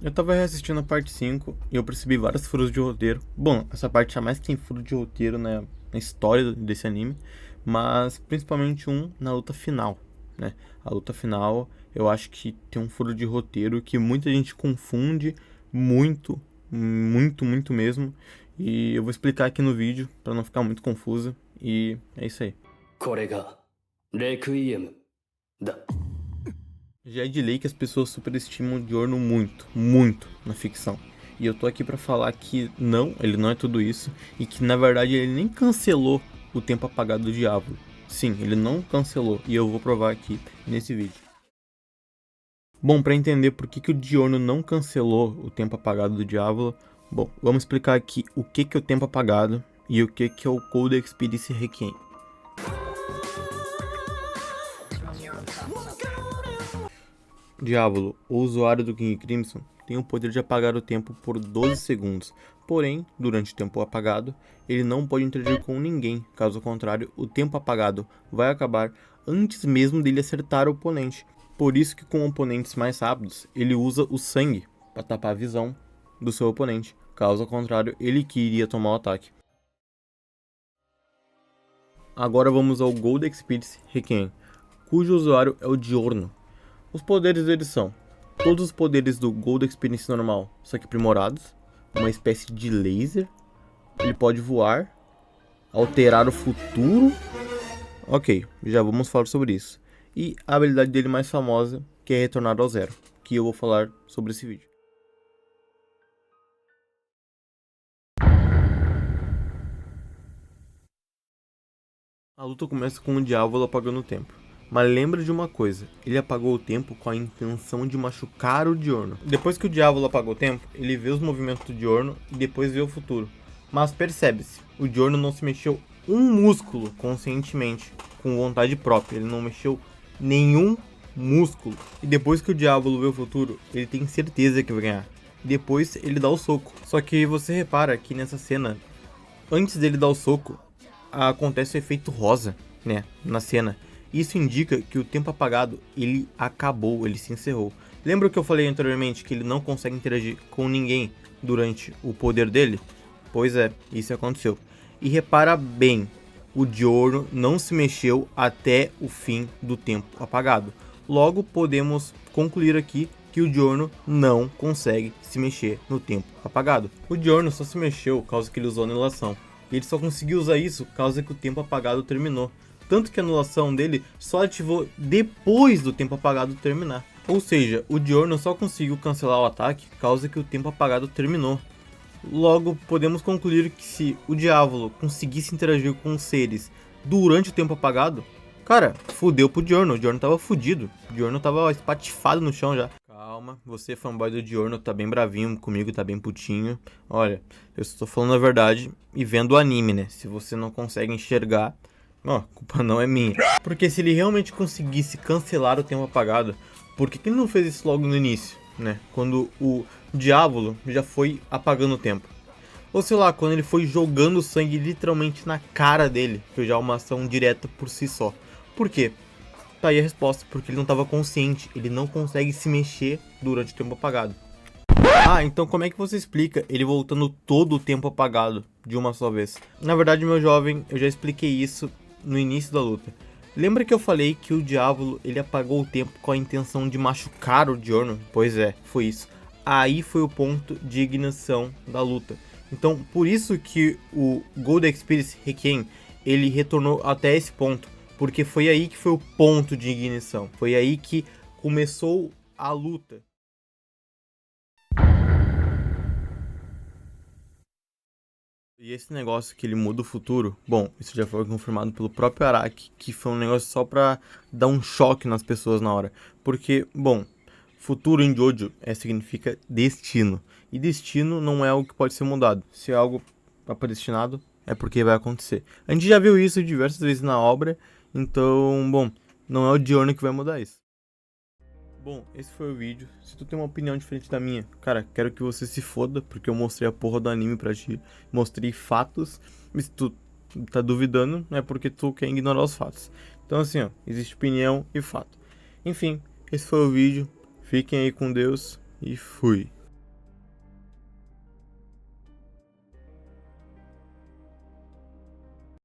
Eu tava reassistindo a parte 5 e eu percebi vários furos de roteiro. Bom, essa parte jamais tem furo de roteiro na história desse anime, mas principalmente um na luta final, né? A luta final eu acho que tem um furo de roteiro que muita gente confunde muito, muito mesmo. E eu vou explicar aqui no vídeo pra não ficar muito confusa. E é isso aí. これがレクイエムだ。 Já é de lei que as pessoas superestimam o Giorno muito na ficção. E eu tô aqui pra falar que não, ele não é tudo isso, e que na verdade ele nem cancelou o tempo apagado do Diablo. Sim, ele não cancelou, e eu vou provar aqui nesse vídeo. Bom, pra entender por que o Giorno não cancelou o tempo apagado do Diablo, bom, vamos explicar aqui o que é o tempo apagado e o que é o Codex Spirici Requiem. Diablo, o usuário do King Crimson, tem o poder de apagar o tempo por 12 segundos, porém, durante o tempo apagado, ele não pode interagir com ninguém, caso contrário, o tempo apagado vai acabar antes mesmo dele acertar o oponente. Por isso que com oponentes mais rápidos, ele usa o sangue para tapar a visão do seu oponente, caso contrário, ele que iria tomar o ataque. Agora vamos ao Codex Spirici Requiem, cujo usuário é o Giorno. Os poderes deles são todos os poderes do Codex Spirici normal, só que aprimorados, uma espécie de laser, ele pode voar, alterar o futuro, ok, já vamos falar sobre isso, e a habilidade dele mais famosa, que é retornar ao zero, que eu vou falar sobre esse vídeo. A luta começa com o Diavolo apagando o tempo. Mas lembra de uma coisa, ele apagou o tempo com a intenção de machucar o Giorno. Depois que o Diavolo apagou o tempo, ele vê os movimentos do Giorno e depois vê o futuro. Mas percebe-se, o Giorno não se mexeu um músculo conscientemente, com vontade própria, ele não mexeu nenhum músculo. E depois que o Diavolo vê o futuro, ele tem certeza que vai ganhar. Depois ele dá o soco. Só que você repara que nessa cena, antes dele dar o soco, acontece o efeito rosa, né, na cena. Isso indica que o tempo apagado, ele acabou, ele se encerrou. Lembra que eu falei anteriormente que ele não consegue interagir com ninguém durante o poder dele? Pois é, isso aconteceu. E repara bem, o Giorno não se mexeu até o fim do tempo apagado. Logo, podemos concluir aqui que o Giorno não consegue se mexer no tempo apagado. O Giorno só se mexeu por causa que ele usou anulação. Ele só conseguiu usar isso por causa que o tempo apagado terminou. Tanto que a anulação dele só ativou depois do tempo apagado terminar. Ou seja, o Giorno só conseguiu cancelar o ataque por causa que o tempo apagado terminou. Logo, podemos concluir que se o Diavolo conseguisse interagir com os seres durante o tempo apagado, cara, fudeu pro Giorno. O Giorno tava fudido. O Giorno tava espatifado no chão já. Calma, você fanboy do Giorno tá bem bravinho comigo, tá bem putinho. Olha, eu estou falando a verdade e vendo o anime, né? Se você não consegue enxergar, ó, a culpa não é minha. Porque se ele realmente conseguisse cancelar o tempo apagado, por que ele não fez isso logo no início, né? Quando o Diavolo já foi apagando o tempo. Ou sei lá, quando ele foi jogando sangue literalmente na cara dele, que já é uma ação direta por si só. Por quê? Tá aí a resposta, porque ele não estava consciente, ele não consegue se mexer durante o tempo apagado. Ah, então como é que você explica ele voltando todo o tempo apagado de uma só vez? Na verdade, meu jovem, eu já expliquei isso no início da luta. Lembra que eu falei que o Diavolo ele apagou o tempo com a intenção de machucar o Giorno? Pois é, foi isso. Aí foi o ponto de ignição da luta. Então, por isso que o Codex Spirici Requiem, ele retornou até esse ponto. Porque foi aí que foi o ponto de ignição. Foi aí que começou a luta. E esse negócio que ele muda o futuro, bom, isso já foi confirmado pelo próprio Araki, que foi um negócio só pra dar um choque nas pessoas na hora. Porque, bom, futuro em Jojo significa destino. E destino não é algo que pode ser mudado. Se é algo predestinado, é porque vai acontecer. A gente já viu isso diversas vezes na obra, então, bom, não é o Giorno que vai mudar isso. Bom, esse foi o vídeo. Se tu tem uma opinião diferente da minha, cara, quero que você se foda, porque eu mostrei a porra do anime pra ti. Mostrei fatos. Mas se tu tá duvidando, é porque tu quer ignorar os fatos. Então assim, ó, existe opinião e fato. Enfim, esse foi o vídeo. Fiquem aí com Deus e fui.